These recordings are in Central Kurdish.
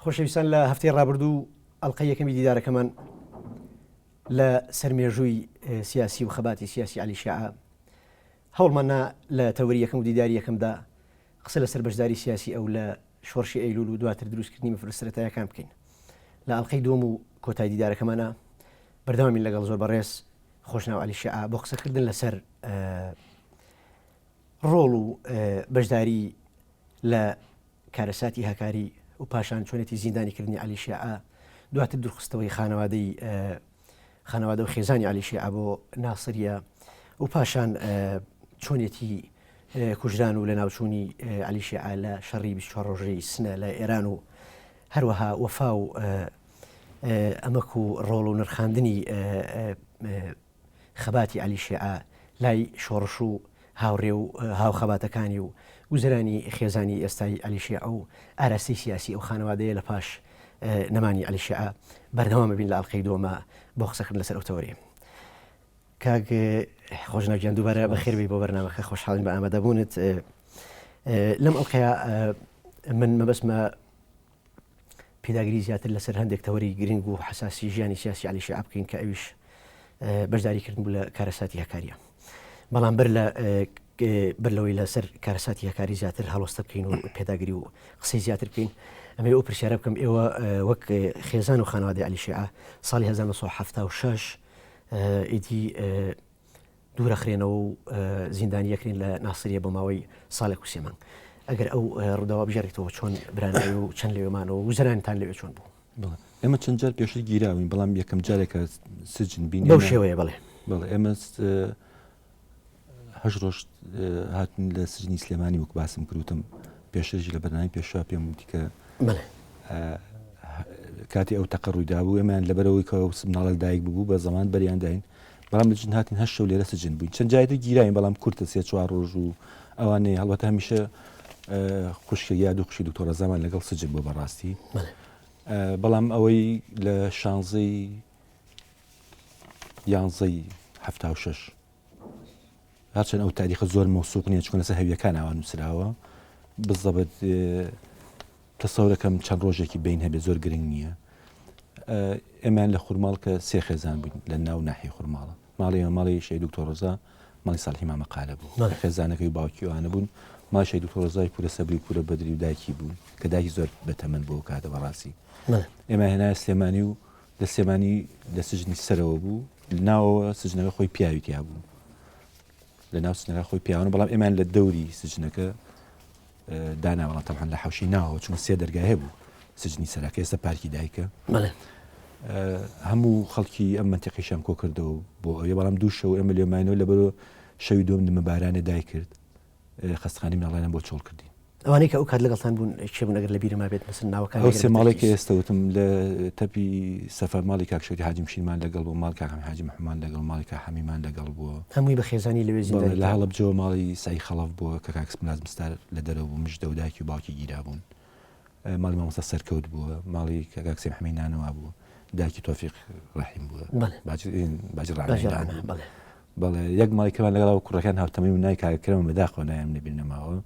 خۆشەویستان لە هەفتەی ڕابردوو ئەڵقەی یەکەمی دیدارەکەمان لە سەرمێژووی سیاسی و خەباتی سیاسی عەلی شیعە هەوڵماننا لە تەوەری یەکەم و دیداری یەکەمدا قسە لەسەر بەشداری سیاسی ئەو لە شۆڕشی ئەیلول و دواتر دروستکردنی مەفرۆسەرەتاییەکان بکەین. لە ئەڵقەی دووەم و کۆتایی دیدارەکەمانە بەردەوامی لەگەڵ زۆر بەڕێز خۆشناو عەلی شیعە بۆ قسەکردن لەسەر ڕۆڵ و بەشداری لە کارەساتی هەکاری و پاشان چۆنێتی زیندانیکردنی عەلی شیعە دواتر دوورخستەوەی خانەوادە و خێزانی عەلی شیعە بۆ ناسریە و پاشان چۆنێتی کوژران و لە ناوچوونی عەلی شیعە لە شەڕی 24 ڕۆژەی سنە لە ئێران و هەروەها وەفا و ئەمەک و ڕۆڵ و نرخاندنی خەباتی عەلی شیعە لای شۆڕش و هاوڕێ و هاوخەباتەکانی و وزەرانی خێزانی ئێستای عەلی شیعە و ئاراستی سیاسی ئەو خانەوادەیە لە پاش نەمانی عەلی شیعە بەردەوام بین لە ئەڵقەی دووەمە بۆ قسەکردن لەسەر ئەو تەوەریە. کاک خۆشناو گیان دووبارە بەخێربی بۆ بەرنامەکە خۆشحاڵین بە ئامادەبوونت. لەم ئەڵقەیە من مەبەستمە پێداگیری زیاتر لەسەر هەندێک تەوەری گرنگ و حساسی ژیانی سیاسی عەلی شیعە بکەین کە ئەویش بەشداریکردن بوو لە کارەساتی هەکاریە. بەڵام بەر لەوەی لەسەر کارەساتی هەکاری زیاتر هەڵوەستە بکەین و پێداگیری و قسەی زیاتر بکەین، ئەمە ئەو پرسیارە بکەم ئێوە وەک خێزان و خانەوادەی عەلی شیعە ساڵی 1976 ئیدی دوورەخرێنەوە و زیندانی یەکرین لە ناسریە بۆ ماوەی ساڵێک و سێ مانگ. ئەگەر ئەو ڕووداوە بژێڕیتەوە چۆن برانایی و چەند لەوێمانەوە و زەرانتان لەوێ چۆن بوو؟ ئێمە چەند جار پێشتر گیراوین، بەڵام یەکەم جارێکە سجن بین بەو شێوەیە. بڵێ ئێمە 8 ڕۆژ هاتن لە سجنی سلێمانی وەک باسم کردوتم پێشترژی لە بەرنامەی پێشوا پێم وتی کە کاتی ئەو تەقە ڕوویدا بوو ئێمەیان لەبەرەوەی کە مناڵە دایک بوو بە زەمان بەریان داین، بەڵام لە جن هاتین 8 شەو لێرە سجن بووین. چەند جایتر گیراین بەڵام کورتە 3-4 ڕۆژ و ئەوانەیە. هەڵبەتە هەمیشە خوشکە یا دووخشی دکتۆرە زەمان لەگەڵ سجن بۆ بەڕاستی، بەڵام ئەوەی لە 11 76 هەرچەند ئەو تاریخە زۆر مەوسوق نییە چکۆن لەسەر هەویەکان ئاوا نووسراوە بزەبەت تەسەورەکەم چەند ڕۆژێکی بین هەبێ زۆر گرنگ نییە. ئێمان لە خورماڵ کە 3 خێزان بووین لە ناو ناحیەی خورماڵە. ماڵی ماڵی شەید دکتۆر ڕۆزا ماڵی ساڵحی مامەقالە بوو، خێزانەکەی و باوکی ئەوانە بوون. ماڵی شەید دکتۆر ڕۆزای پورە سەبری و پورە بەدری و دایکی بوون کە دایکی زۆر بەتەمەن بوو کاتە بەڕاستی. ئێمە هێنایە سلێمانی و لە سلێمانی لە سجنی سەرەوە بوو، ناوەوە سجنەکە خۆی پیاوی تیا بوو، لە ناو سجنەکە خۆی پیاوانە، بەڵام ئێمان لە دەوری سجنەکە داناوەڵام تەمەحەن لە حەوشی ناوەوە چون 3 دەرگای هەبوو سجنی سەرەکە ئێستا پارکی دایکە. هەموو خەڵکی ئەم منتیقیشان کۆ کردەوە بۆ ئەوێ، بەڵام دوو شەو ئێمە لێمانەوە لەبەرەوە شەوی دووەم دمە بارانێ دای کرد، خەستەخانەی مناڵانیان بۆ چۆڵ کردین. ئەوانەی کە ئەو کات لەگەڵتان بوون چێ بوون ئەگەر لە بیرما بێت مەسن ناوەکان؟ ئەو سێ ماڵێکی ئێستا وتم لە تەپی سەفەر ماڵی کاکشەری حاجی مشیرمان لەگەڵ بوو، ماڵی کاک حاجی محەممەد لەگەڵ، ماڵی کاک حەمیمان لەگەڵ بووە، هەمووی بە خێزانی لەوێ زیندانی. لە هەڵەبجەوە ماڵی سای خەڵەف بووە کە کاک سپناز مستار لە دەرەوە بوو، مژدە و دایکی و باوکی گیرا بوون. ماڵی مامۆستا سەرکەوت بووە، ماڵی کاک سێ محەممەد نانەوە بوو، دایکی تۆفیق ڕەحیم بووە، باجی ڕاحیم. بەڵێ یەک ماڵی کەمان لەگەڵەوە کوڕەکان هاوتەمەنی و نای کاکەکەرەوە بەداخەوە نایان نەبینەماوە.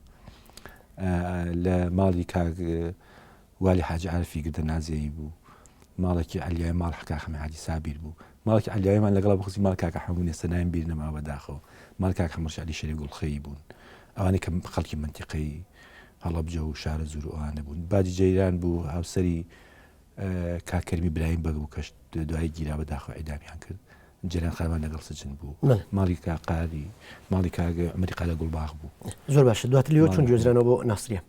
لە ماڵی کاک والی حاجی عارفی گردە نازیایی بوو، ماڵێکی عەلیای ماڵ کاک حەمی حاجی سابیر بوو، ماڵێکی عەلیایمان لەگەڵا بخستی ماڵ کاک حەموون ئێستا نایم بیر نەماوە بەداخەوە، ماڵ کاک حەمەرشی عەلی شەریف گوڵخەیی بوون. ئەوانەی کە خەڵکی منتیقەی هەڵەبجە و شارە زور ئەوانە بوون. باجی جەیران بوو، هاوسەری کاک کەرمی برایم بەگ بوو کە دوای گیرا بەداخەوە ئیدامیان کرد. جێران خانمان لەگەڵ سجن بوو، ماڵی کاقاری ماڵی کاک عەمەری قالە گوڵباغ بوو. زۆر باشە. دواتر لێوە چۆن گوێزرانەوە بۆ ناسریە؟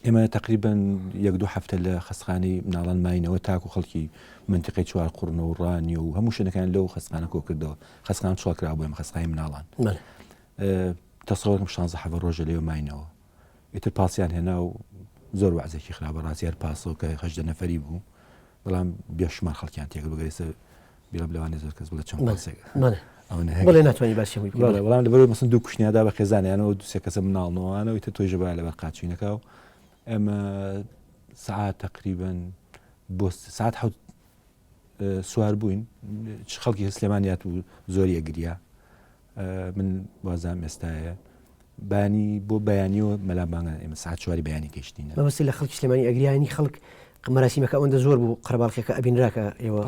ئێمە تقریبا 1-2 هەفتە لە خەستخانەی مناڵان ماینەوە تاکو خەڵکی منتیقەی چوار قوڕنە و ڕانی و هەموو شوێنەکان لەو خەستخانە کۆ کردەوە. خەستخانە چۆڵ کرا بوو ئێمە خەستخانەی مناڵان. تەسەوەرم 16 ڕۆژە لێوە ماینەوە. ئیتر پاسیان هێنا و زۆر وەعزێکی خراپە ڕاستی، هەر پاسەوە کە 8 نەفەری بوو، بەڵام بێشمار خەڵکیان تێکرد بەگەرێسە بیرە لەوانێ زۆر کەس بڵێ چەند پاسێکە بڵێ ناتوانانی باسی بووی. بەڵام لەبەرەوەی مەسن دوو کوشتنیادا بە خێزانیانەوە دوو سێ کەسە مناڵنەوەوانەوە ئیتر تۆی ژەبای لەبەر قاچوینەکە و ئەمە سعات تقریبا بۆ سعات حەوت سوار بووین. خەڵکی سلێمانیات و زۆری ئەگریا. من وازام ئێستاە بانی بۆ بەیانیەوە مەلابانگە ئێمە سعات 4 بەیانی گەشتینە. مەبەستی لە خەڵکی سلێمانی ئەگریانی خەڵک مەراسیمەکە ئەوەندە زۆر بوو قەرباڵقێکە ئەبینراکە ئێوە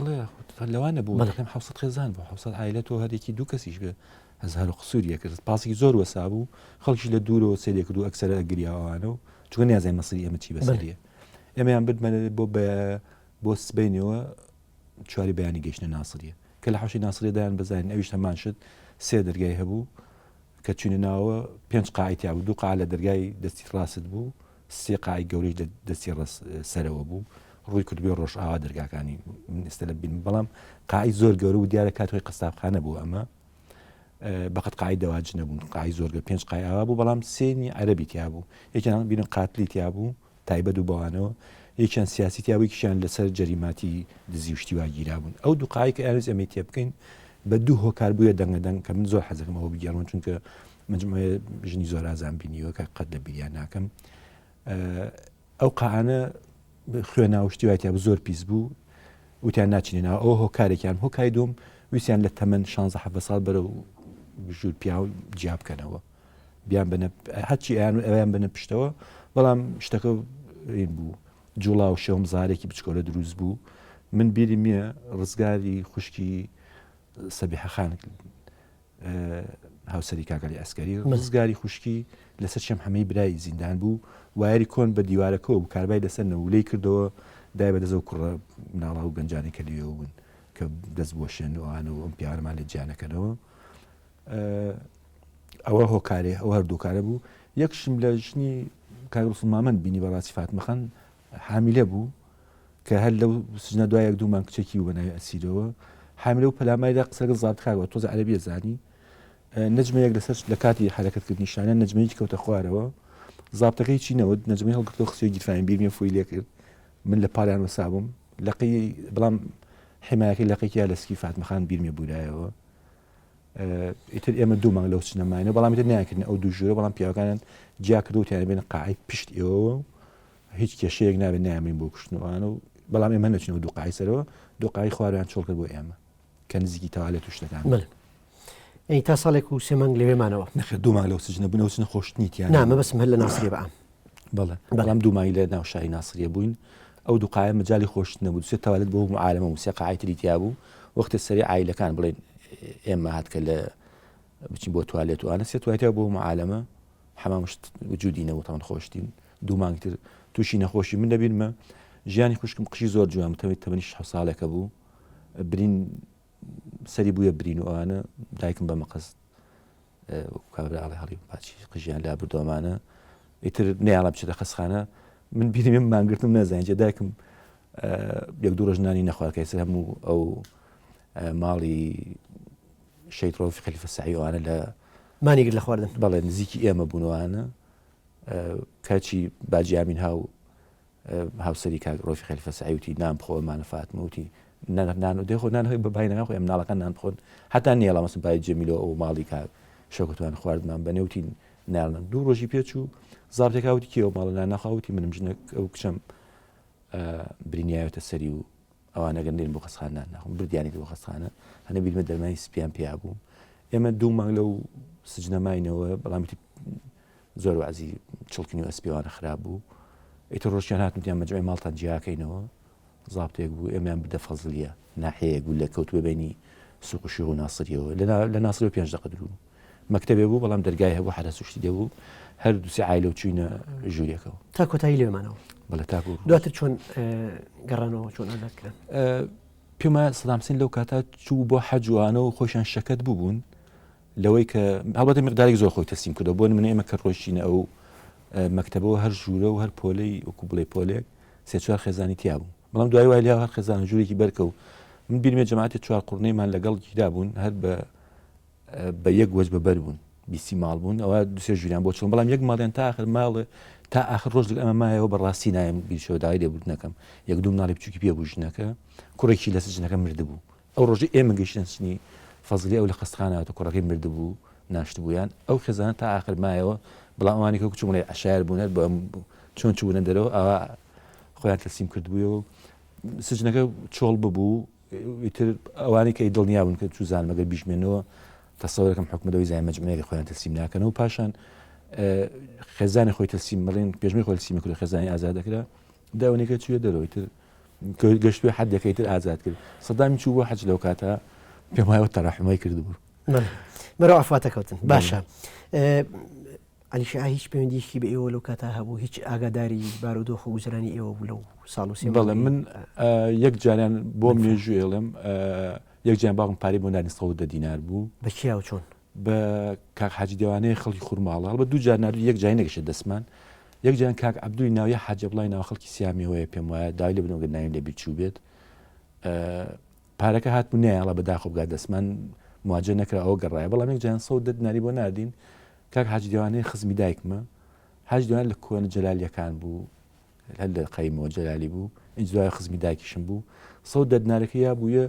لەوانە بوو دەڵێم 600 خێزان بوو 600 عائلەتەوە هەرێکی دوو کەسیش بێ هەزار و قسووریە کرد پاسێکی زۆر وەسا بوو خەڵکیش لە دوورەوە سێرێک کرد و ئەکسەرە گریاوانە و چونکە نیازای مەسری ئێمە چی بەسەریە ئێمەیان بدمەنە بۆ سبینەوە چواری بەیانی گەیشتە ناسریە کە لە حەوشی ناسریەدایان بزانین ئەویش هەمان شت سێ دەرگای هەبوو کە چوونە ناوە 5 قاعیتیا بوو 2 قاع لە دەرگای دەستی ڕاست بوو 3 قاعی گەورەی دەستی ڕاست سەرەوە بوو ڕووی کردبێ ڕۆژ ئاوا دەرگاکانی ئێستا لە بین بەڵام قاعی زۆر گەورە و دیارە کاتۆی قستاپخانە بوو ئەمە بەقەت قاعی دەواج نەبوون قاعی زۆر گە 5 قاعی ئاوا بوو بەڵام سێنی عەرەبی تیا بوو یەکیان بینن قاتلی تیا بوو تایبەت و بەوانەوە یەکیان سیاسی تیا بوو یەکیشیان لەسەر جەریماتی دزی و شتیوا گیرا بوون ئەو دوو قاعی کە ئێمە ئەمەی تێ بکەین بە دوو هۆکار بووە دەنگەدەنگ کە من زۆر حەزەکەم ئەوە بگەڕێمەوە چونکە مجموعە ژنی زۆر ئازان بینیوە کە قەت لە بیریان ناکەم ئەو قاعانە خوێنە و شتیوایەتیا بوو زۆر پیس بوو وتیان ناچینێنەوە ئەوە هۆکارێکیان هۆکاری دوم ویسیان لە تەمەن 16 ساڵ بەرەو ژوور پیا و جیا بکەنەوە بیان بنە هەرچی ئەویان بنە پشتەوە بەڵام شتەکە این بوو جوڵا و شێوم زارێکی بچکۆلە دروست بوو من بیری میە ڕزگاری خوشکی سەبیحە خان هاوسەری کاکەلی ئەسکەری ڕزگاری خوشکی لەسەر شەم هەمەی برای زیندان بوو وایری کۆن بە دیوارەکە و کاربای لەسەر نەولەی کردەوە دای بەدەزە و کوڕە مناڵا و گەنجانی کە لێەوە بوون کە دەست بۆ شێنوانە و ئەم پیاوەمان لێ جیانەکەنەوە ئەوە هۆکارێ ئەو هەردووکارە بوو یەکشم لە ژنی کاگڕوس مامەند بینی بەڕاستی فاتمەخان حامیلە بوو کە هەر لەو سژنە دوای 1-2 مانگ کچێکی و بەناوی ئەسیرەوە حاملە و پەلامایدا قسەکە زابتکاوە تۆزە عەرەبیە زانی نەجمەیەک لەسەر لە کاتی حرەکەتکردنی شانە نەجمەیەکی کەوتە خوارەوە زابتەکەی چینەوە نەجمەی هەڵگرتەوە خسێ گیرفانی بیرمێ فۆی لێ کرد من لە پاریان وەسابووم لەقی بەڵام حمایەکەی لەقێکیا لەسکی فاتمەخان بیرمێ بوورایەوە ئیتر ئێمە 2 مانگ لەو چنەماینەوە بەڵام ئیتر نیانکردن ئەو دوو ژوورە بەڵام پیاوەکانیان جیا کردوتیانە بێنە قاعی پشت ئێوە هیچ کێشەیەک نابێت نامین بۆ کوشتنەوەوانە و بەڵام ئێمە نەچینەوە 2 قاعی سەرەوە 2 قاعی خوارەیان چۆڵ کرد بۆ ئێمە کە نزیکی تەواالێت و شتەکان ئەی تا ساڵێک و 3 مانگ لەوێمانەوە نەخێ 2 مانگ لەو سجنە بوون ئەو خۆشتنیتیان نامە بەسم هەر لە ناسریە بەعام بەڵام 2 مانگ لە ناو شاری ناسریە بووین ئەو 2 قاعە مەجای خۆشتنە بوو سێ تەواالێت بۆ معالەمە و سێ قاعی تری تیا بوو وەختە سەری عایلەکان بڵێن ئێمە هاتکە لە بچین بۆ توالێت و ئانە سێ توالێتیا بۆ معالەمە حەمامشت وجودینەوە تەمەن خۆشتین 2 مانگتر تووشی نەخۆشی من دەبینمە ژیانی خوشکم قشی زۆر جوان تەمەنی 6 ساڵێکە بوو برین سەری بووە برین و ئەوانە دایکم بە مەقەست کابراڵی هەڵی باچی قژیان لا بردۆمانە ئیتر نێڵە بچێتە خەسخانە من بینیم مانگرتم نەزانین جە دایکم 1-2 ڕۆژ نانی نەخوارکەی سەر هەموو ئەو ماڵی شەیت ڕۆفی خەلیفە سەعیوانە لە مانیگر لە خواردن بەڵێ نزیکی ئێمە بوونەوانە کاچی باجیامین هاوسەری کاک ڕۆفی خەلیفە سەعیوتی نان بخۆمانە فاتمەوتی نان و دێخۆ نان بە باینەکە خۆ ئێمە ناڵەکان نان بخۆن هەتا نیێڵە مەسم پای جەمیلۆ ئەو ماڵی کاک شەوکەتوان خواردمان بەنێوتی ناڵن 2 ڕۆژی پێچوو زابتێکاوتی کێوە ماڵە نانەخاوتی منم ژنە ئەو کچەم برینیایەتە سەری و ئەوانە گەندێن بۆ خەسخان نان ناخۆم بردیانی بۆ خەسخانە هەنە بیرمە دەرمانی سپیان پیا بوو ئێمە 2 مانگ لەو سجنەماینەوە بەڵامیتی زۆر وازی چڵکنی و ئەسپیوانە خراپ بوو ئیتر ڕۆژیان هاتمتیان مەجموعی ماڵتان جیاکەینەوە زابتێک بوو ئێمەیان بدە فەزڵیە ناحەیەک بوو لە کەوتوە بینی سوق و شێغ و ناسریەوە لە ناسریەوە 5 دقە درو مەکتەبێ بوو بەڵام دەرگای هەبوو حرەس و شتی دەبوو هەر دووسێ عایلە و چوینە ژوورێکەوە تا کۆتایی لێمانەوە بەڵێ تاکو دواتر چۆن گەڕانەوە چۆن ئازادکران پێمە سەدام حوسێن لەو کاتا چوو بۆ حەجوانە و خۆشیان شەکەت بووبوون لەوەی کە هەڵبەتە مقدارێک زۆر خۆی تەسلیم کردەوە بۆ نمونە ئێمە کە ڕۆژینە ئەو مەکتەبەوە هەر ژوورە و هەر پۆلەی وەکو بڵێ پۆلێک 3-4 خێزانی تیا بوو بەڵام دوای وای لیا هەر خێزانە ژوورێکی بەرکە و من بیرمێ جەماعەتی 4 قوڕنەیمان لەگەڵ گیرا بوون هەر بە یەک وەج بەبەر بوون 20 ماڵ بوون ئەوە دوسێ ژووریان بۆ چڵم بەڵام یەک ماڵیان تا آخر ماڵە تا آخر ڕۆژ ئەمە مایەوە بەڕاستی نایم بیرشەوە داوای لێبوردنەکەم 1-2 مناڵی بچووکی پێ بوو ژنەکە کوڕێکی لە سجنەکە مردبوو ئەو ڕۆژی ئێمە گەیشتن سنی فەزلی ئەو لە خەستخانەوە کوڕەکەی مردبوو ناشتبوویان ئەو خێزانە تا آخر مایەوە بەڵام ئەوانی کە چوونڵێ عشایر بوونەر بە چۆن چوونە دەرەوە ئەوە خۆیان تەسلیم کردبوویەوە سجنەکە چۆڵ ببوو ئیتر ئەوانی کە دڵنیا بوون کە چوو زانمەگەر بیژمێنەوە تەسەوەرەکەم حکومەتەوەی زای مەجموعەیەکی خۆیان تەسلیم ناکەنەوە پاشان خێزانی خۆی تەسلیم بڵێن پێشمەی خۆی تەسلیم کرد خێزانی ئازادەکرا داوانێکە چوە دەرەوەی تر گەشتوێ حەدەکەیتر ئازاد کرد سەدامی چوو بۆ حەج لەو کاتە پێم وایە تەڕەحمای کردبوو بەرەو ئەفاتەکەوتن باشە ئەلیشا هیچ پەیوەندیشی بە ئێوە لەو کاتا هەبوو هیچ ئاگاداری بارودۆخ و گوزرانی ئێوە بوو لەو ساڵ و سێ بەڵێ من یەک جاریان بۆ مێژوو ئێڵم یەک جیان باڵم پارەی بۆ نانی 100 دینار بوو بە کیا و چۆن بە کاک حاجی دێوانەیە خەڵکی خوورماڵە هەڵبە دوو جار نردوو یەک جای نەگەشت دەسمان یەک جیان کاک عەبدوڵی ناویە حاجە بڵای ناو خەڵکی سیامیەوەیە پێم وایە داوای لێ بنەوە ناوی لێ بیرچوو بێت پارەکە هاتبوو نایڵە بەداخۆ بگات دەسمان مواجه نەکرا ئەوە گەڕایە بەڵام یەک جیان 100 دیناری بۆ ناردین کاک حاجی دێوانەیە خزمی دایکمە حاج دوان لە کۆنە جەلالیەکان بوو هەر لە قەیمەوە جەلالی بوو ئینج دوای خزمی دایکیشم بوو 100 دینارەکە یا بوویە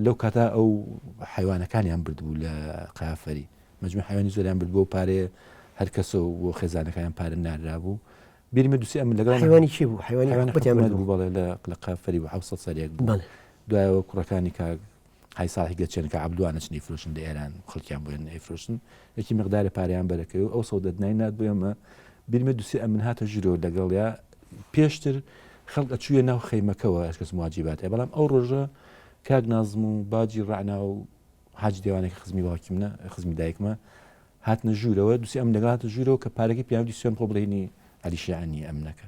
لەو کاتا ئەو حیوانەکانیان بردبوو لە قافەری مەجموع حیوانی زۆریان بردبوو پارێ هەر کەسەوە بۆ خێزانەکان پارە ناررا بوو بیرمە دووسێ ئەم لەگەڵ حیوانی چی بوو حیوانی بوو بەڵێ لە قافەری بوو 700 سەرێک بوو دوایەوە کوڕەکانی کاک های ساڵی گەچێن کە عەبدوانە چنی فرۆشن لە ئێران خەڵکیان بۆ نەیفرۆشن یەکی مقدارە پارەیان بەرەکەوی و ئەو 100 دیناری نات بۆ ئێمە بیرمە دووسێ ئەمن هاتە ژیرەوە لەگەڵیا پێشتر خەڵک ئەچوویە ناو خەیمەکەوە هەرکەس مواجیبات هەیە بەڵام ئەو ڕۆژە کاک نازم و باجی ڕعنا و حاج دێوانێکی خزمی باوکی منە خزمی دایکمە هاتنە ژوورەوە دووسێ ئەم لەگەڵ هاتە ژوورەوە کە پارەکەی پیاوی سوێن خۆ بڵێنی ئەلیشانی ئەمنەکە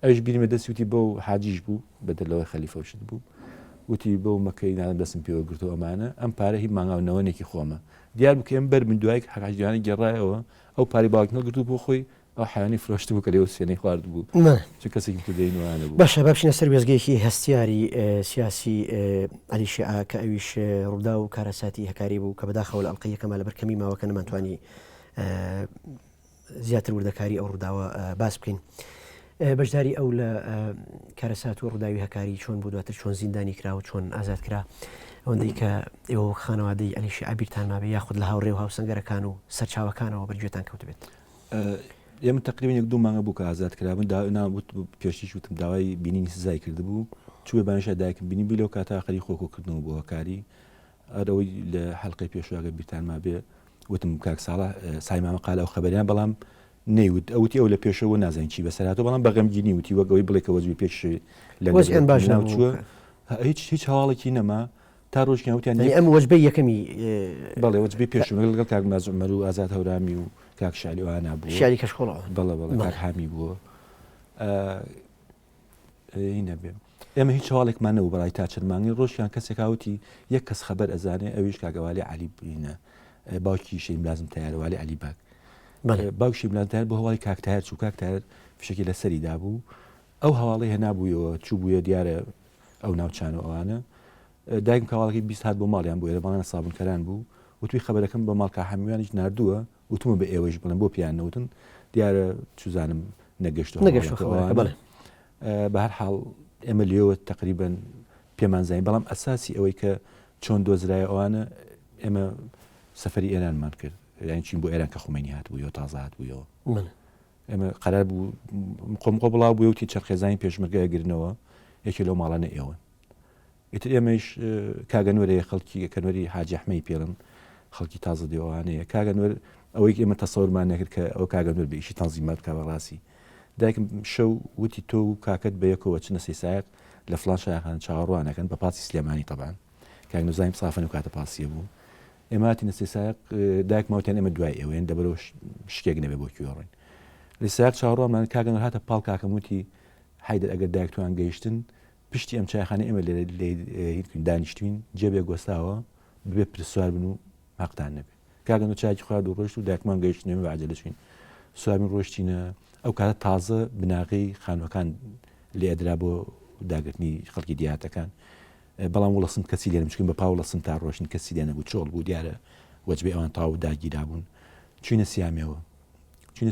ئەوش بیرمە دەستی بەو حاجیش بوو بەدەلەوەی خەلیفەوشت بوو وتی بەو مەکەی نادەم دەستم پێوە گرتو ئەمانە ئەم پارە هی ماگاونەوەنێکی خۆمە دیار بکەم بەر من دوای حاجیوانی گەڕایەوە ئەو پارەی باوکی نەگرتو بۆ خۆی ئەو حیوانی فرۆشت بوو کە لێوە سوێنەی خوارد بوو چ کەسێکی تو دەینوانە بوو باشە بابچینە سەر وێزگەیەکی هەستیاری سیاسی ئەلیشا کە ئەویش ڕوودا و کارەساتی هەکاری بوو کە بەداخەوە لە ئەڵقەیەکەمە لە بەرکەمی ماوەکە نەمانتوانی زیاتر وردەکاری ئەو ڕووداوە باس بکەین بەشداری ئەو لە کارەسات و ڕووداوی هەکاری چۆن بوو دواتر چۆن زیندانی کرا و چۆن ئازاد کرا ئەوەندەی کە ئێوە خانەوادەی ئەلیشا بیرتان مابێ یاخود لە هاوڕێ و هاوسەنگەرەکان و سەرچاوەکانەوە بەرگوێتان کەوت بێت ئێمە تقریبا یەک دوو مانگە بوو کە ئازاد کرابوون نابوت پێشیش وتم داوای بینینی سزای کردبوو چوە بانشە دایکم بینی بی لەو کاتا خەری خۆکۆکردنەوە بۆ هەکاری ئەرەوەی لە حەلقەی پێشواگە بیرتان مابێ وتم کاک ساڵح سایمامە قالە ئەو خەبەریان بەڵام نەیوت ئەوتی ئەو لە پێشەوە نازانین چی بەسەراتەوە بەڵام بەغەمگینی وتی وەگەوەی بڵێ کە وەزبی پێش وەزیان باش ناوچووە هیچ هەواڵێکی نەما تا ڕۆژیان وتیان ئەم وەجبەی یەکەمی بەڵێ وەجبەی پێشوە لەگەڵ کاک مەزعومەر و ئازاد هەورامی و کاک شالیوانە بوو شاری کەشخۆڵەوە بەڵێ کاک حامی بووە نەبێ ئێمە هیچ هەواڵێکمان نەبوو بەڵای تا چەند مانگی ڕۆژیان کەسێک هاوتی یەک کەس خەبەر ئەزانێ ئەویش کاگەوالی عەلی بینە باوکی شەیم لازم تیارەوالی عەلی باک باوکی بلانتار بۆ هەواڵی کاکتار چوو کاکتار فشێکی لە سەریدا بوو ئەو هەواڵی هێنابوویەوە چوو بووە دیارە ئەو ناوچان و ئەوانە دایکم کاواڵی 20 هات بۆ ماڵیان بوو ێرەبانە سابونکەران بوو وتوی خەبەرەکەم بە ماڵکە هەموویانیش نردووە وتمە بە ئێوەش بڵێن بۆ پیان نەوتن دیارە چوزانم نەگەشتەوە بە هەر حاڵ ئێمە لێوە تقریبا پێمان زانین بەڵام ئەساسی ئەوەی کە چۆن دۆزرایە ئەوانە ئێمە سەفەری ئێرانمان کرد یانی چین بۆ ئێران کە خومینی هاتبوویەوە تازە هاتبوویەوە ئێمە قەرار بوو قۆمقۆ بڵاو بووە وتی چەرخێزانی پێشمەرگەیە گرنەوە یەکی لەو ماڵانە ئێوەن ئیتر ئێمەش کاگەنوەرەیە خەڵکی کەنوەری حاجی ئەحمەدی پێڵن خەڵکی تازە دێوانەیە کاگەنوەر ئەوەی ئێمە تەسەورمان نەکرد کە ئەو کاگەنوەر بە ئیشی تەنزیمات بکە بەڕاستی دایکم شەو وتی تۆ و کاکەت بە یەکەوە چنە سەیسایەک لە فڵان شایخان چاوەڕوانەکەن بە پاسی سلێمانی تەبان کاک نوزایم سافن و کاتە پاسیە بوو ئێماتی نەسەیسایەک دایک ماوتیان ئێمە دوای ئێوەیان دەبەرەوە شتێک نەبێ بۆ کوێڕین لەسایەک چاوەڕوانمان کاگەنوەر هاتە پاڵ کاکەم وتی حیدەر ئەگەر دایکتوان گەیشتن پشتی ئەم چایخانە ئێمە لێ دانیشتوین جێبێ گۆستاوە ببێ پرسوار بن و حەقتان نەبێت کاگەنوەر چایکی خوارد و ڕۆشت و دایکمان گەیشتنێمە بە عەجەلەچوین سوابین ڕۆشتینە ئەو کاتە تازە بناغی خانوەکان لێدرا بۆ داگرتنی خەڵکی دیاتەکان بەڵام وڵەسم کەسی لێنم چکن بە پاوڵەسم تا ڕۆشن کەسی لێ نەبوو چۆڵ بوو دیارە وەجبێ ئەوان تاو داگیرا بوون چوینە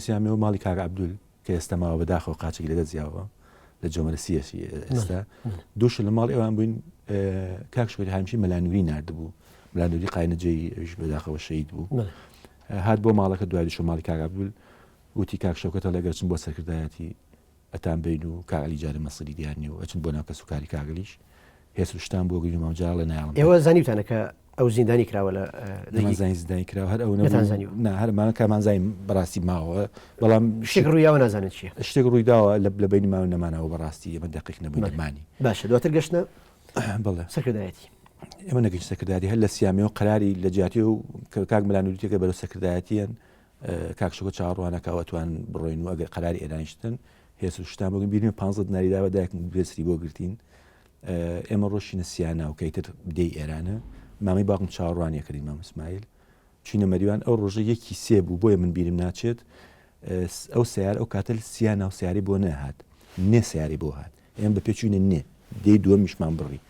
سیامەوە ماڵی کاک عەبدول کە ئێستا ماوە بەداخەوە قاچێک لێ دەزیاوە لە جۆمەرە سیەسی ئێستا دووشە لە ماڵی ئەوان بووین کاک شوێری هامیشی مەلانووری نردبوو مەلانووری قاینەجێی بەداخەوە شەید بوو هات بۆ ماڵەکە دوای دووشە ماڵی کاک عەبدول وتی کاک شەوکەتە لەگەرچن بۆ سەرکردایەتی ئەتان بین و کاگەلی جارە مەسەری دیارنی و ئەچن بۆ ناو کەس و کاری کاگەلیش هێز شتان بۆ گرین ماوجار لە نایڵم ئێوە زانیوتانە کە ئەو زیندانی کراوە لە زانی زیندانی کراوە هەر ئەو هەرمانە کامان زای بەڕاستی ماوە بەڵام شتێک ڕوویاوە نازانێت چیە شتێک ڕوویداوە لە بینی ماوە نەمانەوە بەڕاستی ئەمە دقیق نەبووی دەمانی باشە دواتر گەشتە بڵێ سەرکردایەتی ئێمە نەگەشت سەکردایەتی هەر لە سیامەوە قەراری لە جیاتی و کاک مەلانوریتێکە بەرەو سەکردایەتیان کاکشەکە چاڕوانەکەوەتوان بڕۆین و ئەگەر قەراری ئێرانیشتن هێز و شتان بگەن بیرمە 15 دیناریداوە دایکم بێسری بۆ گرتین ئێمە ڕۆژینە سیانە و کەیتر دەی ئێرانە مامی باقم چاڕوانیە کردین مام ئیسماعیل چینە مەریوان ئەو ڕۆژە یەکی سێ بوو بۆیە من بیرم ناچێت ئەو سیار ئەو کاتە سیانە و سیاری بۆ نەهات نێ سیاری بۆ هات ئێمە بە پێچوونە نێ دەی دووە میشمان بڕی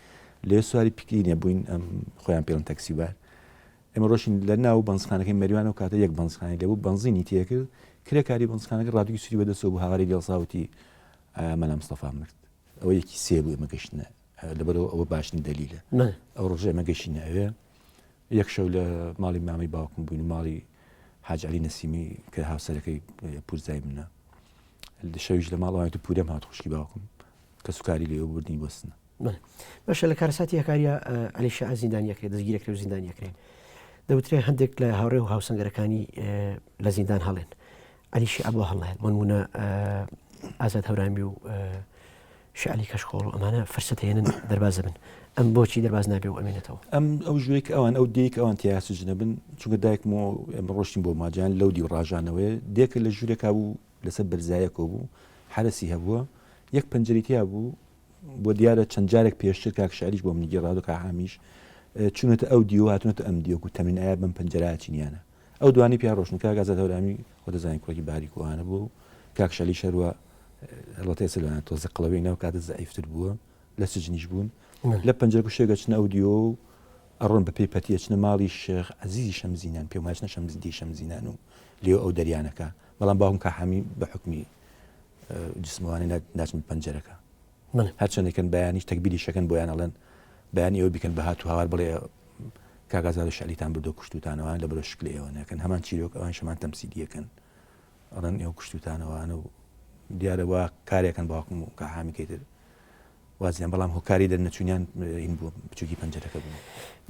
لێ سواری پیکینە بووین ئەم خۆیان پێڵن تەکسیبار ئێمە ڕۆژین لە ناو بەنزخانەکەی مەریوان و کاتە یەک بەنزخانەی لەبوو بەنزینی تێکرد کرێکاری بەنزخانەکە ڕادوی سوری بەدەستەوە بوو هاواری لێڵساوتی مەلا مستەفا مرد ئەوە یەکی سێ بوو ئێمە گەشتنە لەبەرەوە ئەوە باشنی دەلیلە ئەو ڕۆژە ئێمە گەشتینە ئەوێ یەک شەو لە ماڵی مامی باوکم بووین و ماڵی حاج علی نەسیمی کە هاوسەرەکەی پورزای منە شەویش لە ماڵەوەی پورێم هات خوشکی باوکم کە سوکاری لێ بردنی وەستنە باشە لە کارەساتی هەکاریە عەلیشا زیندانیەکرێت دەستگیرەکرێ و زیندانیەکرێن دەوترێت هەندێک لە هاوڕێ و هاوسەنگەرەکانی لە زیندان هەڵێن عەلیشا بۆ هەڵێن منمونە ئازاد هەورامی و شعلی کەشخۆڵ و ئەمانە فرسەت هێنن دەرباز بن ئەم بۆچی دەرباز نابێ و ئەمێنێتەوە ئەو ژوەیەک ئەوان ئەو دیک ئەوان تیاسوجنە بن چونکە دایکم ئەمە ڕۆشتین بۆ ماجیان لەو دی و ڕاژانەوەی دیکە لە ژوورێکا بوو لەسەر بەرزایەکەوە بوو حرەسی هەبووە یەک پەنجەریتیا بوو بۆ دیارە چەند جارێک پێشتر کاک شعریش بۆ منی گێڕاد و کاهامیش چونەتە ئەو دیوە هاتونەتە ئەم دیوەکو تەمین ئایا بم پەنجەرە چینیانە ئەو دوانی پیا ڕۆشن کاک ئازاد هەورامی خۆ دەزانین کوڕێکی باریکوانە بوو کاک شەلی شەروە هەڵەتەی سەلوانە تۆزە قەڵەوەی ناو کاتە زەعیفتر بووە لە سجنیش بوون لە پەنجەرە شێگە چنە ئەو دیوە و ئەڕۆن بە پێی پەتیە چنە ماڵی شێخ عەزیزی شەمزینان پێم وایە چنە شەمزیندی شەمزینان و لێو ئەو دەریانەکە بەڵام باوکم کاحەمی بە حکمی جسموانی ناچن پەنجەرەکە هەرچەندێکن بەیانیش تەکبیری شەکەن بۆیان ئەڵێن بەیانی ئەوە بیکەن بە هات و هاوار بڵێ کاک ئازاد شعلیتان بردۆ کوشتوتانەوەیان لە بەرەو شکل ئێوە نەکەن هەمان چیرۆک ئەوان شەمان تەمسیلیەکەن ئەڵێن ئێوە کوشتوتانەوەوانە و دیارە وا کارێکن باوکم و کاحامی کەیتر وازیان بەڵام هۆکاری دەرنەچوونیان هین بووە بچووکی پەنجەرەکە بوو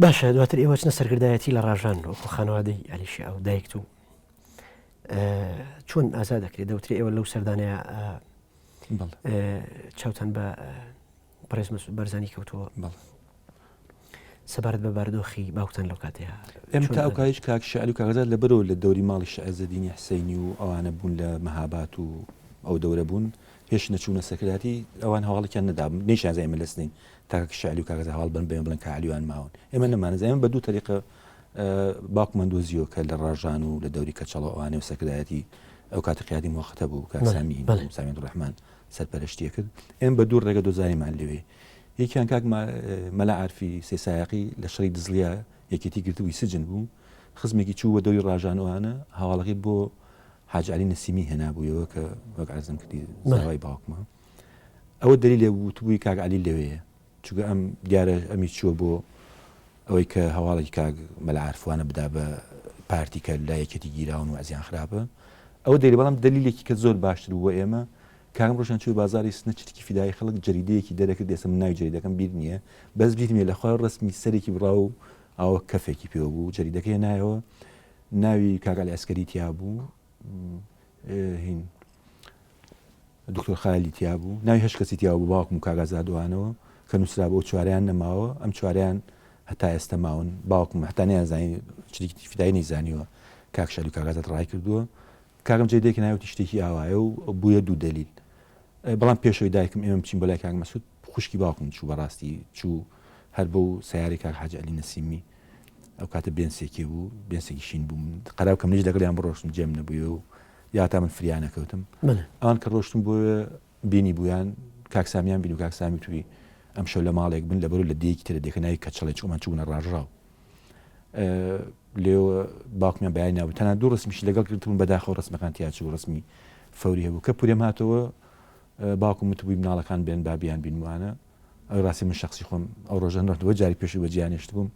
باشە دواتر ئێوە چنە سەرکردایەتی لە ڕاژان وەکو خانەوادەی عەلیشا و دایکت و چۆن ئازاد دەکرێت دەوترێت ئێوە لەو سەردانەیە چاوتان بە پڕێز بەرزانی کەوتووە سەبارەت بە بارودۆخی باوکتان لەو کاتەیە ئێمە تا ئەو کاریش کاک شعلی و کاغەزات لەبەرەوە لە دەوری ماڵی شەعزەدینی حسەینی و ئەوانە بوون لە مەهابات و ئەو دەورە بوون هێش نەچوونە سەکرداتی ئەوان هەواڵێکیان نەدابن نەیشان زای ئێمە لەسنین تاکە شعلی و کاغەزات هەواڵ بن بڵێن کە عەلیوان ماون ئێمە نەمانەزای ئێمە بە دوو تەریقە باوکمان دۆزیەوە کە لە ڕاژان و لە دەوری کەچەڵە ئەوانێ و سەکردایەتی ئەو کاتە قیادی موەختە بوو کاک سامی ڕەحمان سەرپەرشتیە کرد ئێمە بە دوو ڕێگە دۆزاریمان لەوێ یەکیان کاک مەلا عارفی سێسایەقی لە شەڕی دزڵیا یەکێتی گرتووی سجن بوو خزمێکی چوو بە دەوری ڕاژانوانە هەواڵەکەی بۆ حاج علی نەسیمی هێنابوویەوە کە وەک عەرزم کردی زاوای باوکمە ئەوە دەلیلێ بوو توبووی کاک علی لەوەیە چونکە ئەم دیارە ئەمی چووە بۆ ئەوەی کە هەواڵێکی کاک مەلا عارفوانە بدا بە پارتیکە لا یەکێتی گیراون و ئەزیان خراپە ئەوە دەری بەڵام دلیلێکی کە زۆر باشتر بووە ئێمە کاگم ڕۆژان چوو بازاری سنە چتکی فیدای خەڵک جەریدەیەکی دەرەکرد دێسم ناوی جەریدەکەم بیر نییە بەس بیرمێ لە خوار ڕسمی سەرێکی بڕاو و ئەوە کەفێکی پێوە بوو جەریدەکەی نایەوە ناوی کاگەل ئەسکەری تیا بوو هین دکتۆر خالی تیا بوو ناوی هەش کەسی تیا بوو باوکم و کاک ئازادوانەوە کە نووسرا بۆ چواریان نەماوە ئەم چواریان هەتا ئێستا ماون باوکم هەتا نەیانزانی چتێکی فیدای نەیزانیوە کاک شەلی و کاک ئازاد ڕای کردووە کاکم جێدێکی ناوتی شتێکی ئاوایە و بووە دوو دەلیل بەڵام پێشەوەی دایکم ئێمە بچین بۆ لای کاک مەسعود خوشکی باوکم چوو بەڕاستی چوو هەر بەو سیارەی کاک حاج علی نەسیمی ئەو کاتە بێنسێکی بوو بێنسێکی شین بووم قەراو کەم نیش لەگەڵیان بڕۆشتم جێم نەبووە و یاتا من فریانە کەوتم ئەوان کە ڕۆشتم بۆ بینی بوویان کاکسامیان بین و کاکسامی توی ئەم شەو لە ماڵێک بن لەبەرو لە دیەکی ترە دێکە ناوی کەچەڵێک چۆمان چوونە ڕاژراو لێوە باوکمیان بەیانی نابوو تەنها دوو ڕسمیش لەگەڵ کردبوون بەداخەوە ڕسمەکان تیاچوو ڕسمی فەوری هەبوو کە پورێم هاتەوە باوکم وتبووی مناڵەکان بێن بابیان بینوانە ئەو ڕاستی من شخصی خۆم ئەو ڕۆژە نڕۆ جاری پێشی بە جیانێشت بووم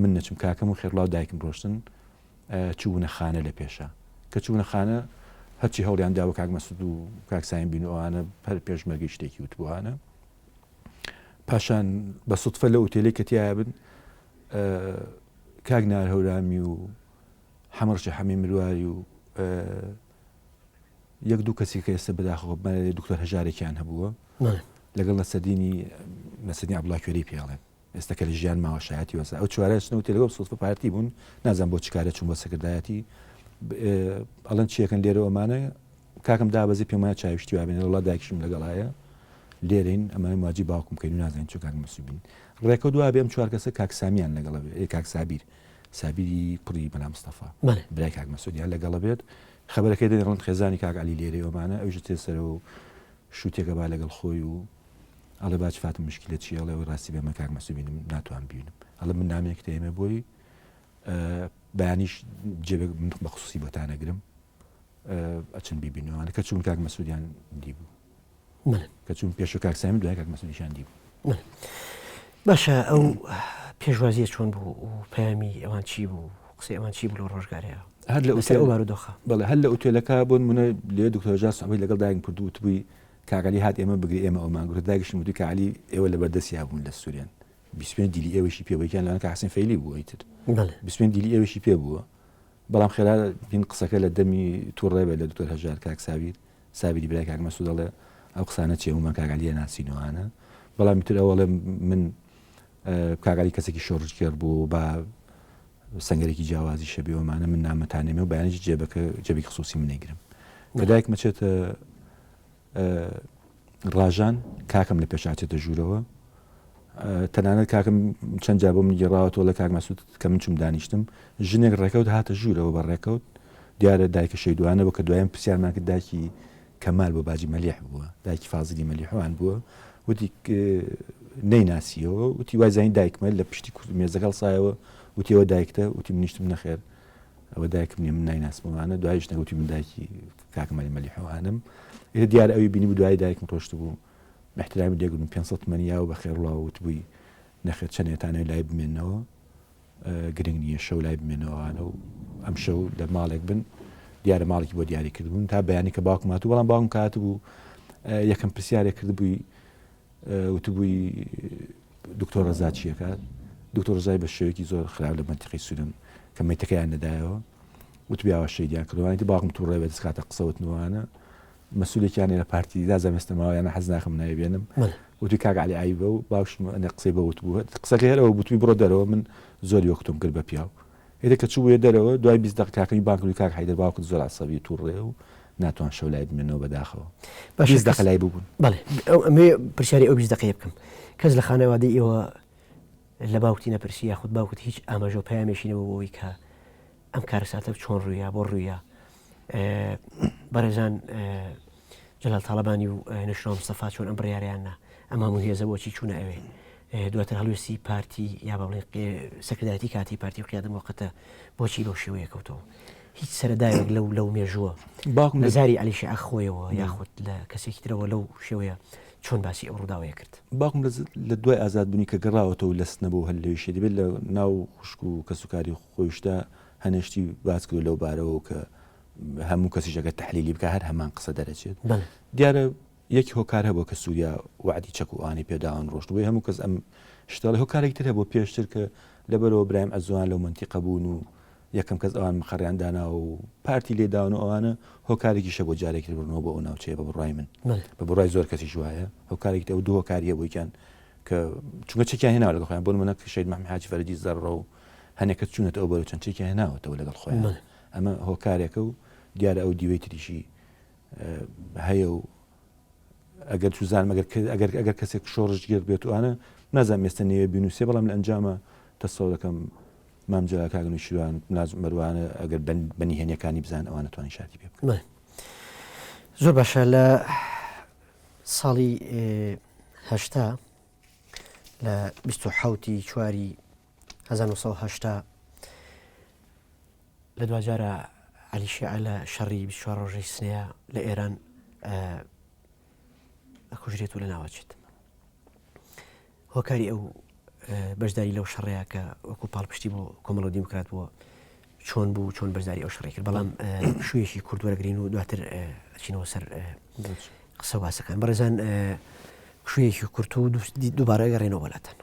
من نەچم کاکەم و خێرڵاو دایکم ڕۆشتن چوونە خانە لە پێشە کە چوونە خانە هەرچی هەوڵیان داوە کاک مەسعود و کاک سایم بین و ئەوانە هەر پێشمەرگەی شتێکی پاشان بە سوتفە لە ئوتێلەی کە تایە بن کاک نار هەورامی و حەمڕشی حەمی مرواری و یەک دوو کەسی کە ئێستا بەداخەوە دکتۆر هەژارێکیان هەبووە لەگەڵ نەسەدینی عەبدوڵڵا کوێری پێڵێن ئێستا کە لە ژیان ماوە شایەتی وەسا ئەو چوارە چنەوتی لەگەڵ سوڵفە پارتی بوون نازانم بۆ چیکارە چوون بۆ سەکردایەتی ئەڵەن چیەکەن لێرە ئەمانە کاکەم دابەزی پێم وایە چاویشتی وابێنێ وەڵڵا دایکشم لەگەڵایە لێرەین ئەمانە واجی باوکم بکەین و نازانین چۆن کاک مەسوود بین ڕێکە دووا بێ ئەم چوار کەسە کاک سامیان لەگەڵە بێت کاک سابیری کوڕی بەلا مستەفا برای کاک مەسوودیان لەگەڵە بێت خەبەرەکەی دێن ڕەن خێزانی کاک عەلی لێرەی ئەمانە ئەویش تێسەرە و شووتێکە با لەگەڵ خۆی و ئەڵێ باچ فاتم مشکلە چی ئەڵێ ڕاستی بێمە کاک مەسوود بینم ناتوان بینم ئەڵێ من نامەیەک دەیمە بۆی بەیانیش جێبێک بە خصوصی بۆتانەگرم ئەچن بیبینەوەوانە کە چوون کاک مەسوودیان دیبوو کە چوون پێش و کاک سامی دوای کاک مەسوودیشان دیبوو باشە ئەو پێشوازیە چۆن بوو و پەیامی ئەوان چی بوو قسەی ئەوان چی بوو لە ڕۆژگارەیە هەر لە ئەو بارودۆخە بەڵێ هەر لە ئوتێلەکە بۆن منە لێ دکتۆر جا سوحبەی لەگەڵ دایکم کردو وتبووی کاکعەلی هات ئێمە بگری ئێمە ئەومان گوت دایکشم وتی کاعەلی ئێوە لە بەردەستی هابوون لە سوورێن 25 دیلی ئێوەشی پێ بوویان لەوانە کە حەسین فەیلی بووە ئیتر 25 دیلی ئێوەشی پێ بووە بەڵام خێرا بین قسەکە لە دەمی تووڕێ بێت لە دکتۆر هەژار کاک سابیری برای کاک مەسوود دەڵێ ئەو قسانە چێ ومان کاکعەلیە ناسینەوانە بەڵام تر ئەوڵێ من کاکعەلی کەسێکی شۆڕژگەر بوو با سەنگەرێکی جیاوازی شەبیەوەمانە من نامەتانێمە و بەیانیش جێبێکی خصوصی منەیگرم کە دایک مەچێتە ڕاژان کاکەم لە پێشاچێتە ژوورەوە تەنانەت کاکەم چەند جا بۆ من گێڕاوەتەوە لە کاک مەسوود کە من چوم دانیشتم ژنێک ڕێکەوت هاتە ژوورەوە بە ڕێکەوت دیارە دایکە شەیدوانە بۆ کە دوایان پرسیارمان کرد دایکی کەمال بۆ باجی مەلیح بووە دایکی فازلی مەلیحوان بووە وتی نەیناسیەوە وتی وای زانی دایکمە لە پشتی مێزەکەڵ سایەوە وتیەوە دایکتە وتی منیشتم نەخێر ئەوە دایکم نیە من نایناسمەوانە دوایش نەگوتی من دایکی کاکمەلی مەلیحوانم دیارە ئەوی بینی بوو دوای دایکم ڕۆشت بوو احترامی دێگرم 500 مەنیا و بەخێرڵاوە وتبووی نەخێت چەندێتانەوە لای بمێنەوە گرنگ نییە شەو لای بمێنەوەوانە و ئەم شەو لە ماڵێک بن دیارە ماڵێکی بۆ دیاری کردبوون تا بەیانی کە باوکم هاتوو بەڵام باوکم کات بوو یەکەم پرسیارێک کردبووی وتبووی دکتۆر ڕەزا چیەکات دکتۆر ڕەزای بە شێوەیەکی زۆر خراپ لە منتیقی سوورم کە مەیتەکەیان نەدایەوە وتبی ئاوا شەیدیان کردوانی باوکم تووڕێ بێت دەستکاتە قسەوتنەوەوانە مەسئولێکیان لە پارتی دا زەمەستەماوەیانە حەز ناخم نایبێنم وتی کاک عەلی ئایبە و باوکشم ئەنە قسەی بەوت بووە قسەکە هێرەوە وتبی بڕۆ دەرەوە من زۆری وەختم کرد بە پیاو هێدە کە چووە دەرەوە دوای 20 دقیقەکەی بانکردی کاک حەیدەر باوکت زۆر عەسەبی تووڕێ و ناتوان شەو لای بمێنەوە بەداخەوە 20 دقیقە لای بوون بەڵێ ئەمێ پرسیاری ئەو 20 دقیقە بکەم کەس لە خانەوادەی ئێوە لە باوکتی نەپرسی یاخود باوکت هیچ ئاماژە و پەیامێکینەوە بۆی کە ئەم کارەساتە چۆن ڕوویە بۆ ڕوویە بەڕێزان جەلال تاڵەبانی و نەشرۆ مستەفا چۆن ئەم بڕیاریانە ئەم هەموو هێزە بۆچی چوونە ئەوێ دواتر هەڵوێستی پارتی یا بەڵێ سەکردایەتی کاتی پارتی و قیادەم وەقتە بۆچی لەو شێوەیە کەوتەوە هیچ سەرەدایەک لەو مێژووە نەزاری عەلیشێع خۆیەوە یاخود لە کەسێکی ترەوە لەو شێوەیە چۆن باسی ئەو ڕووداوەیە کرد باوکم لە دوای ئازادبوونی کە گەڕاوەتەوە لەست نەبوو هەل لەویشێ دەبێت لە ناو خوشک و کەسوکاری خۆیشتا هەنێشتی باس کرد لەو بارەوە کە هەموو کەسیشەکە تەحلیلی بکە هەر هەمان قسە دەرەچێت دیارە یەکی هۆکار هەبوو کە سووریا وعدی چەک و ئانی پێداوان ڕۆشت بۆی هەموو کەس ئەم شتاڵی هۆکارێک تر هەبوو پێشتر کە لەبەرەوە برایم ئەزوان لەو منتیقە بوون و یەکەم کەس ئەوان مخەڕیان دانا و پارتی لێداون و ئەوانە هۆکارێکی شە بۆ جارێکی بڕنەوە بۆ ئەو ناوچەیە بە بڕای من بە بڕای زۆر کەسی وایە هۆکارێکی ئەو دوو هۆکاریە بۆیکیان کە چونکە چێکیان هێناوە لەگەڵ خۆیان بۆ منە شەید مەحمەد حاجی فەرەدی زەڕڕە و هەنێکە چوونەتە ئەو بەرەو چەند چێکیان هێناوەتەوە لەگەڵ خۆیان ئەمە هۆکارێکە و دیارە ئەو دیوەی تریشی هەیە و ئەگەر چوزان ئەگەر کەسێک شۆڕژگەر بێت وانە نازانم ئێستا نێوێ بینوسێ بەڵام لە ئەنجامە تەسەوڕ دەکەم مامجا کاگنی شیوان نازم مەروانە ئەگەر بەنی هێنیەکانی بزان ئەوانە توانی شاتی پێ بکەن زۆر باشە لە ساڵی هەشتا لە 27 چواری 1970 لە دوجارە عەلیشێع لە شەڕی 24 ڕۆژەی سنەیە لە ئێران ئەکوژرێت و لە ناوەچێت هۆکاری ئەو بەشداری لەو شەڕەیە کە وەکو پاڵپشتی بۆ کۆمەڵە دیموکرات بووە چۆن بوو چۆن بەشداری ئەو شەڕێ کرد بەڵام شوویەکی کورد وەرەگرین و دواتر ئەچینەوە سەر قسە باسەکان بەڕێزان شوویەکی کورت و دووبارە گەڕێنەوە وڵاتان